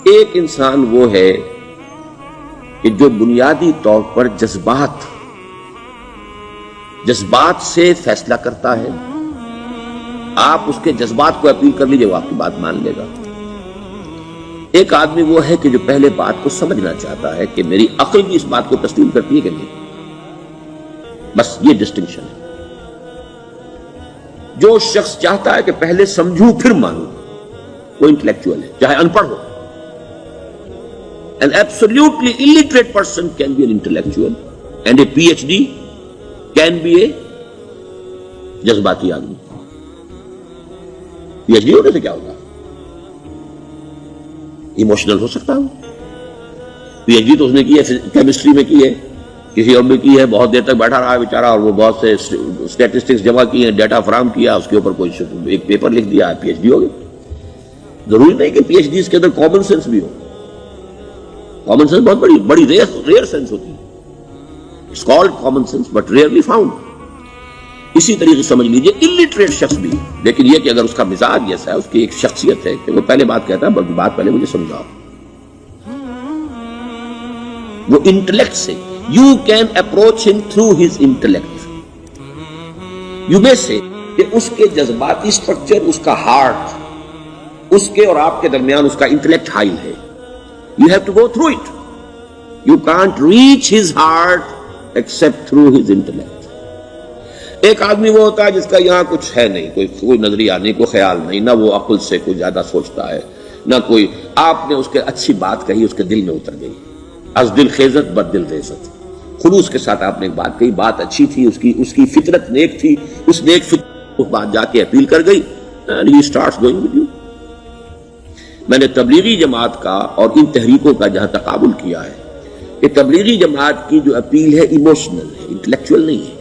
ایک انسان وہ ہے کہ جو بنیادی طور پر جذبات سے فیصلہ کرتا ہے. آپ اس کے جذبات کو اپیل کر لیجیے، وہ آپ کی بات مان لے گا. ایک آدمی وہ ہے کہ جو پہلے بات کو سمجھنا چاہتا ہے کہ میری عقل بھی اس بات کو تسلیم کرتی ہے کہ نہیں. بس یہ ڈسٹنکشن ہے. جو شخص چاہتا ہے کہ پہلے سمجھوں پھر مانوں، وہ انٹلیکچوئل ہے، چاہے ان پڑھ ہو. An absolutely illiterate person can be an intellectual and a PhD can be a جذباتی آدمی. PhD ہونے سے کیا ہوگا؟ ایموشنل ہو سکتا ہوں. PhD تو اس نے کی ہے کیمسٹری میں کی ہے، کسی اور میں کی ہے، بہت دیر تک بیٹھا رہا ہے بیچارہ، اور وہ بہت سے اسٹیٹسٹکس جمع کیے ہیں، ڈیٹا فراہم کیا، اس کے اوپر کوئی ایک پیپر لکھ دیا، PhD ہو گئی. ضروری نہیں کہ PhD کے اندر کامن سینس بھی ہو. کامن سینس بہت بڑی ریئر سینس ہوتی ہے. It's called common sense but rarely found. اسی طریقے سمجھ لیجئے الٹریٹ شخص بھی، لیکن یہ کہ اگر اس کا مزاج جیسا ہے، اس کی ایک شخصیت ہے کہ وہ پہلے بات کہتا ہے، بلکہ بات پہلے مجھے سمجھاؤ. وہ انٹلیکٹ سے یو کین اپروچ ہم تھرو ہز انٹلیکٹ. یو میں سے کہ اس کے جذباتی اسٹرکچر، اس کا ہارٹ، اس کے اور آپ کے درمیان اس کا انٹلیکٹ حائل ہے. You have to go through it. You can't reach his heart except through his intellect. ایک آدمی وہ ہوتا ہے جس کا یہاں کچھ ہے نہیں، کوئی نظریہ نہیں، کوئی خیال نہیں، نہ وہ عقل سے کوئی زیادہ سوچتا ہے، نہ کوئی. آپ نے اس کے اچھی بات کہی، اس کے دل میں اتر گئی. از دل خیزت بد دل ریزت. خلوص کے ساتھ آپ نے ایک بات کہی، بات اچھی تھی، اس کی فطرت نیک تھی، اس نیک فطرت کو بات جا کے اپیل کر گئی. And he starts going with you. میں نے تبلیغی جماعت کا اور ان تحریکوں کا جہاں تقابل کیا ہے کہ تبلیغی جماعت کی جو اپیل ہے ایموشنل ہے، انٹلیکچوئل نہیں ہے.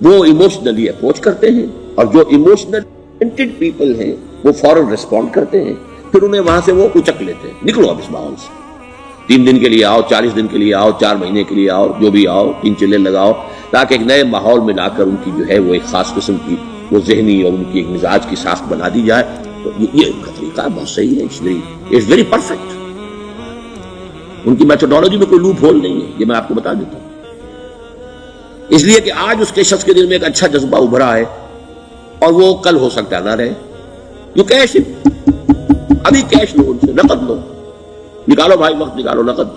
وہ ایموشنلی اپروچ کرتے ہیں، اور جو ایموشنل پیپل ہیں وہ فوراً ریسپونڈ کرتے ہیں، پھر انہیں وہاں سے وہ اچک لیتے ہیں. نکلو اب اس ماحول سے، 3 دن کے لیے آؤ، 40 دن کے لیے آؤ، 4 مہینے کے لیے آؤ، جو بھی آؤ، 3 چلے لگاؤ، تاکہ ایک نئے ماحول میں لا کر ان کی جو ہے وہ ایک خاص قسم کی وہ ذہنی اور ان کی ایک مزاج کی ساخت بنا دی جائے. تو یہ ان کا طریقہ بہت صحیح ہے. It's very perfect. ان کی میتھڈالوجی میں کوئی لوپ ہول نہیں ہے، یہ میں آپ کو بتا دیتا ہوں. اس لیے کہ آج اس کے شخص کے دل میں ایک اچھا جذبہ ابھرا ہے، اور وہ کل ہو سکتا ہے نہ رہے. یو کیش، ابھی کیش لو، ان سے نقد لو، نکالو بھائی، وقت نکالو، نقد.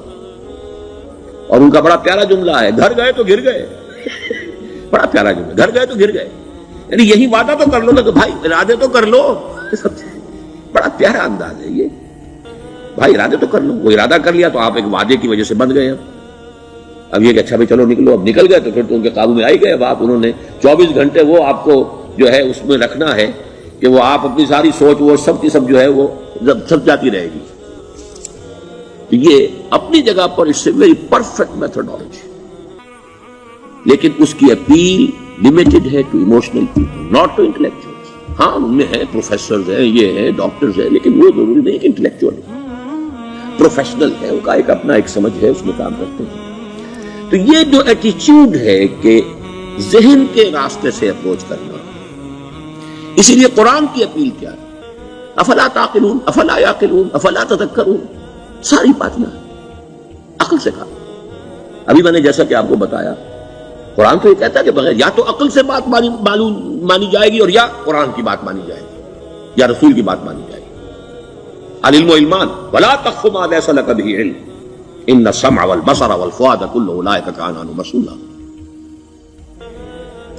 اور ان کا بڑا پیارا جملہ ہے، گھر گئے تو گر گئے. بڑا پیارا جملہ، گھر گئے تو گر گئے. یعنی یہی وعدہ تو کر لو نا کہ بھائی ارادے تو کر لو. بڑا پیارا انداز ہے یہ، بھائی ارادے تو کر لو. وہ ارادہ کر لیا تو آپ ایک وعدے کی وجہ سے بند گئے. اب یہ کہ اچھا بھائی چلو نکلو. اب نکل گئے تو پھر تو ان کے قابو میں آئی گئے. اب آپ انہوں نے 24 گھنٹے وہ آپ کو جو ہے اس میں رکھنا ہے کہ وہ آپ اپنی ساری سوچ وہ سب کی سب جو ہے وہ سب جاتی رہے گی. یہ اپنی جگہ پر it's a very perfect methodology, لیکن اس کی اپیل لمیٹڈ ہے to emotional people, not to intellectual. ہاں ان میں ہے پروفیسرز ہیں، یہ ہیں ڈاکٹرز ہیں، لیکن وہ ضروری نہیں کہ انٹلیکچوئل ہے. پروفیشنل ہے، ان کا ایک اپنا ایک سمجھ ہے، اس میں کام کرتے ہیں. تو یہ جو ایٹیچیوڈ ہے کہ ذہن کے راستے سے اپروچ کرنا، اسی لیے قرآن کی اپیل کیا ہے؟ افلا تعقلون، افلا یعقلون، افلا تذکرون. ساری باتیں عقل سے کہا. ابھی میں نے جیسا کہ آپ کو بتایا، قرآن تو یہ کہتا ہے کہ بغیر یا تو عقل سے بات مانی جائے گی، اور یا قرآن کی بات مانی جائے گی، یا رسول کی بات مانی جائے گی. العلم علمان ولا تخف ما ليس لك به علم ان السمع والبصر والفؤاد كل اولئك كان عنه مسؤولا.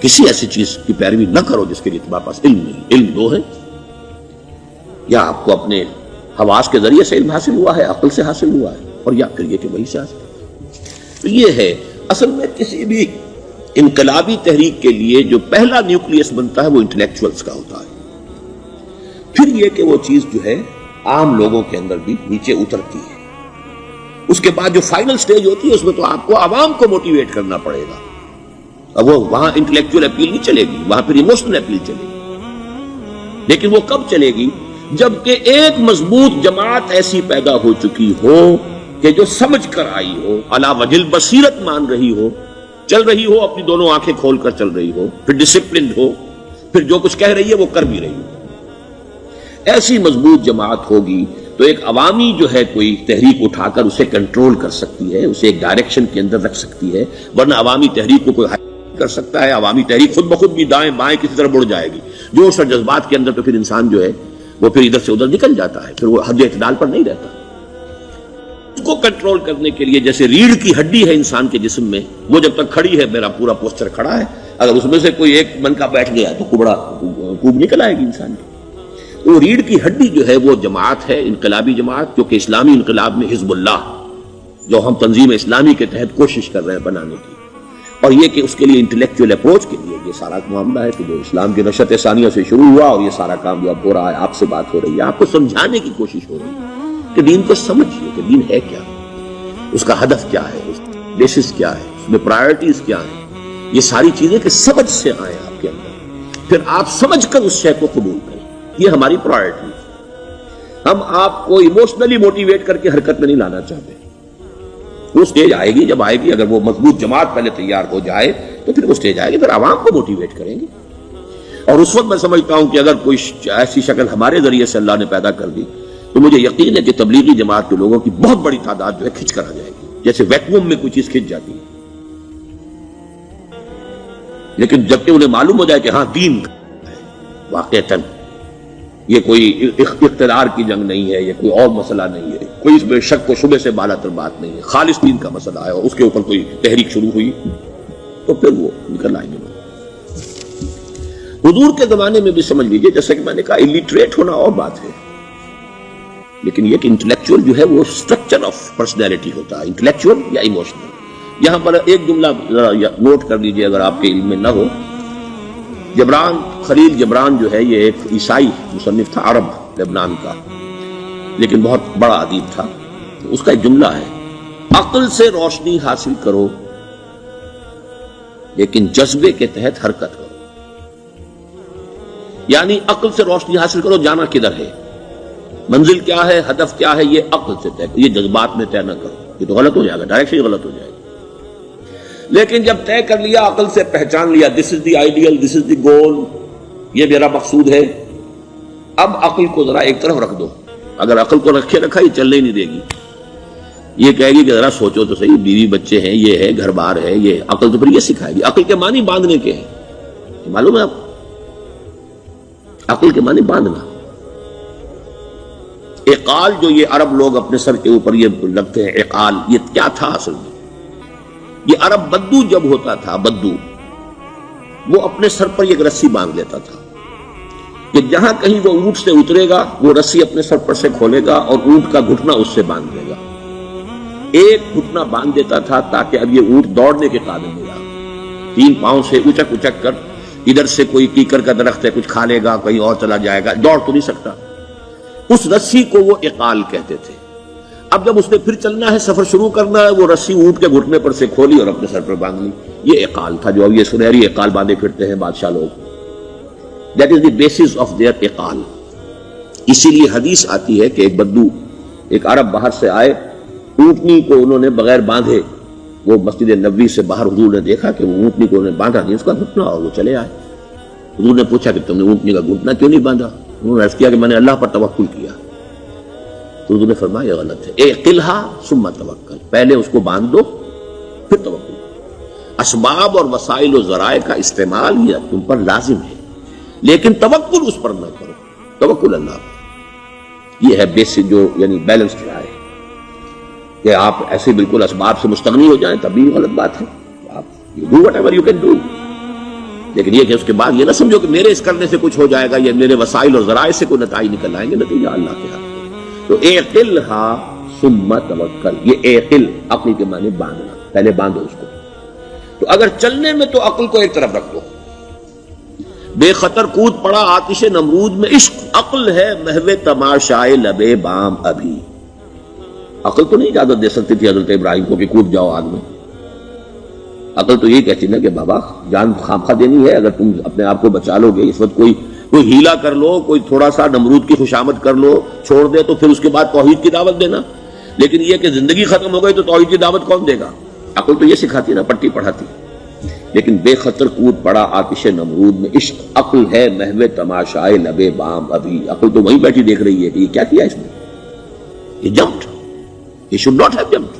کسی ایسی چیز کی پیروی نہ کرو جس کے لیے تمہارے پاس علم نہیں. علم دو ہے، یا آپ کو اپنے حواس کے ذریعے سے علم حاصل ہوا ہے، عقل سے حاصل ہوا ہے، اور یا پھر یہ کہ وہی سے حاصل. تو یہ ہے اصل میں کسی بھی انقلابی تحریک کے لیے جو پہلا نیوکلیس بنتا ہے وہ انٹلیکچوئلز کا ہوتا ہے. پھر یہ کہ وہ چیز جو ہے عام لوگوں کے اندر بھی نیچے اترتی ہے. اس کے بعد جو فائنل سٹیج ہوتی ہے اس میں تو آپ کو عوام کو موٹیویٹ کرنا پڑے گا. اب وہ وہاں انٹلیکچوئل اپیل نہیں چلے گی، وہاں پھر ایموشنل اپیل چلے گی. لیکن وہ کب چلے گی؟ جبکہ ایک مضبوط جماعت ایسی پیدا ہو چکی ہو کہ جو سمجھ کر آئی ہو، علی وجہ البصیرت مان رہی ہو، چل رہی ہو، اپنی دونوں آنکھیں کھول کر چل رہی ہو، پھر ڈسپلنڈ ہو، پھر جو کچھ کہہ رہی ہے وہ کر بھی رہی ہو. ایسی مضبوط جماعت ہوگی تو ایک عوامی جو ہے کوئی تحریک اٹھا کر اسے کنٹرول کر سکتی ہے، اسے ایک ڈائریکشن کے اندر رکھ سکتی ہے، ورنہ عوامی تحریک کو کوئی کر سکتا ہے؟ عوامی تحریک خود بخود بھی دائیں بائیں کسی طرح بڑھ جائے گی، جوش اور جذبات کے اندر، تو پھر انسان جو ہے وہ پھر ادھر سے ادھر نکل جاتا ہے، پھر وہ حد اعتدال پر نہیں رہتا۔ اس کو کنٹرول کرنے کے لیے جیسے ریڑھ کی ہڈی ہے انسان کے جسم میں، وہ جب تک کھڑی ہے میرا پورا پوسچر کھڑا ہے، اگر اس میں سے کوئی ایک من کا بیٹھ گیا تو کبڑا کوب نکل آئے گی انسان کی۔ تو ریڑھ کی ہڈی جو ہے وہ جماعت ہے، انقلابی جماعت، کیونکہ اسلامی انقلاب میں حزب اللہ جو ہم تنظیم اسلامی کے تحت کوشش کر رہے ہیں بنانے کی، اور یہ کہ اس کے لیے انٹلیکچوئل اپروچ کے لیے یہ سارا معاملہ ہے کہ جو اسلام کی نشأت ثانیہ سے شروع ہوا، اور یہ سارا کام جو اب ہو رہا ہے، آپ سے بات ہو رہی ہے، آپ کو سمجھانے کی کوشش ہو رہی ہے کہ دین کو سمجھیے کہ دین ہے کیا، اس کا ہدف کیا ہے، اس کا بیسس کیا ہے، اس میں پرائرٹیز کیا ہیں، یہ ساری چیزیں کہ سمجھ سے آئیں آپ کے اندر، پھر آپ سمجھ کر اس شے کو قبول کریں۔ یہ ہماری پرائرٹی ہے۔ ہم آپ کو ایموشنلی موٹیویٹ کر کے حرکت میں نہیں لانا چاہتے۔ وہ سٹیج آئے گی، جب آئے گی، اگر وہ مضبوط جماعت پہلے تیار ہو جائے تو پھر وہ سٹیج آئے گی، پھر عوام کو موٹیویٹ کریں گے۔ اور اس وقت میں سمجھتا ہوں کہ اگر کوئی ایسی شکل ہمارے ذریعے سے اللہ نے پیدا کر دی تو مجھے یقین ہے کہ تبلیغی جماعت کے لوگوں کی بہت بڑی تعداد جو ہے کھنچ کر آ جائے گی، جیسے ویکیوم میں کوئی چیز کھنچ جاتی ہے۔ لیکن جبکہ انہیں معلوم ہو جائے کہ ہاں دین ہے، واقعتاً یہ کوئی اقتدار کی جنگ نہیں ہے، یہ کوئی اور مسئلہ نہیں ہے، کوئی اس میں شک و شبے سے بالا تر بات نہیں ہے، خالص دین کا مسئلہ ہے، اور اس کے اوپر کوئی تحریک شروع ہوئی تو پھر وہ نکل آئیں گے۔ حضور کے زمانے میں بھی سمجھ لیجئے، جیسا کہ میں نے کہا الٹریٹ ہونا اور بات ہے، لیکن یہ کہ انٹلیکچوئل جو ہے وہ اسٹرکچر آف پرسنالٹی ہوتا ہے، انٹلیکچوئل یا ایموشنل۔ یہاں پر ایک جملہ نوٹ کر لیجئے اگر آپ کے علم میں نہ ہو، جبران خلیل جبران جو ہے یہ ایک عیسائی مصنف تھا، عرب لبنان کا، لیکن بہت بڑا ادیب تھا۔ اس کا ایک جملہ ہے، عقل سے روشنی حاصل کرو لیکن جذبے کے تحت حرکت کرو۔ یعنی عقل سے روشنی حاصل کرو، جانا کدھر ہے، منزل کیا ہے، ہدف کیا ہے، یہ عقل سے طے کرو، یہ جذبات میں طے نہ کرو، یہ تو غلط ہو جائے گا، ڈائریکشن غلط ہو جائے گا۔ لیکن جب طے کر لیا، عقل سے پہچان لیا، دس از دی آئیڈیل، دس از دی گول، یہ میرا مقصود ہے، اب عقل کو ذرا ایک طرف رکھ دو۔ اگر عقل کو رکھے رکھا یہ چلنے نہیں دے گی، یہ کہے گی کہ ذرا سوچو تو صحیح، بیوی بچے ہیں، یہ ہے، گھر بار ہے، یہ عقل تو پھر یہ سکھائے گی۔ عقل کے معنی باندھنے کے ہیں، معلوم ہے آپ، عقل کے معنی باندھنا۔ اقال جو یہ عرب لوگ اپنے سر کے اوپر یہ لگتے ہیں، اقال، یہ کیا تھا اصل میں؟ یہ عرب بدو جب ہوتا تھا، بدو وہ اپنے سر پر ایک رسی باندھ لیتا تھا کہ جہاں کہیں وہ اونٹ سے اترے گا وہ رسی اپنے سر پر سے کھولے گا اور اونٹ کا گھٹنا اس سے باندھ دے گا۔ ایک گھٹنا باندھ دیتا تھا تاکہ اب یہ اونٹ دوڑنے کے قابل نہیں رہا، 3 پاؤں سے اچک اچک کر، ادھر سے کوئی کیکر کا درخت ہے کچھ کھا لے گا، کہیں اور چلا جائے گا، دوڑ تو نہیں سکتا۔ اس رسی کو وہ اقال کہتے تھے۔ اب جب اس نے پھر چلنا ہے، سفر شروع کرنا ہے، وہ رسی اونٹ کے گھٹنے پر سے کھولی اور اپنے سر پر باندھ لی، یہ اقال تھا جو اب یہ سنہری اقال باندھے پھرتے ہیں بادشاہ لوگ۔ That is the basis of their اقال۔ اسی لیے حدیث آتی ہے کہ ایک بدو، ایک عرب باہر سے آئے، اونٹنی کو انہوں نے بغیر باندھے، وہ مسجد نبوی سے باہر حضور نے دیکھا کہ وہ اونٹنی کو انہوں نے باندھا نہیں، اس کا گھٹنا، اور وہ چلے آئے۔ حضور نے پوچھا کہ تم نے اونٹنی کا گھٹنا کیوں نہیں باندھا؟ انہوں نے عرض کیا کہ میں نے اللہ پر توکل کیا۔ تو حضور نے فرمایا یہ غلط ہے، اعقلھا ثم توکل، پہلے اس کو باندھ دو پھر توکل۔ اسباب اور وسائل و ذرائع کا استعمال یہ تم پر لازم ہے، لیکن توکل اس پر نہ کرو، توکل اللہ پر۔ یہ ہے بیسک جو یعنی بیلنسڈ رائے، کہ آپ ایسے بالکل اسباب سے مستغنی ہو جائیں تب بھی غلط بات ہے، آپ you do whatever you can do، لیکن یہ کہ اس کے بعد یہ نہ سمجھو کہ میرے اس کرنے سے کچھ ہو جائے گا، یا میرے وسائل اور ذرائع سے کوئی نتائج نکل آئیں گے، نتیجہ اللہ کے ہاتھ۔ تو اعقلھا ثم توکل، یہ اعقل عقل کے معنی باندھنا، پہلے باندھو اس کو۔ تو اگر چلنے میں تو عقل کو ایک طرف رکھ دو، بے خطر کود پڑا آتش نمرود میں عشق، عقل ہے محو تماشائے لبے بام ابھی۔ عقل تو نہیں اجازت دے سکتی تھی حضرت ابراہیم کو کہ کود جاؤ آگ میں، عقل تو یہی کہتی نا کہ بابا جان خامخواہ دینی ہے، اگر تم اپنے آپ کو بچا لو گے، اس وقت کوئی ہیلا کر لو، کوئی تھوڑا سا نمرود کی خوشامد کر لو، چھوڑ دے تو پھر اس کے بعد توحید کی دعوت دینا۔ لیکن یہ کہ زندگی ختم ہو گئی تو توحید کی دعوت کون دے گا؟ عقل تو یہ سکھاتی نا، پٹی پڑھاتی۔ لیکن بے خطر کود پڑا آتش نمرود میں عشق، عقل ہے محو تماشائے لبے بام ابھی، عقل تو وہیں بیٹھی دیکھ رہی ہے کہ یہ کیا کیا اس نے، He jumped. He should not have jumped.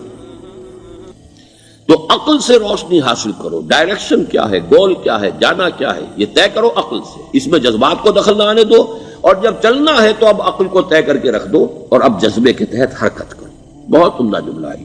تو عقل سے روشنی حاصل کرو. ڈائریکشن کیا ہے, گول کیا ہے, جانا کیا ہے, یہ طے کرو عقل سے. اس میں جذبات کو دخل نہ آنے دو, اور جب چلنا ہے تو اب عقل کو طے کر کے رکھ دو, اور اب جذبے کے تحت حرکت کرو. بہت عمدہ جملہ ہے.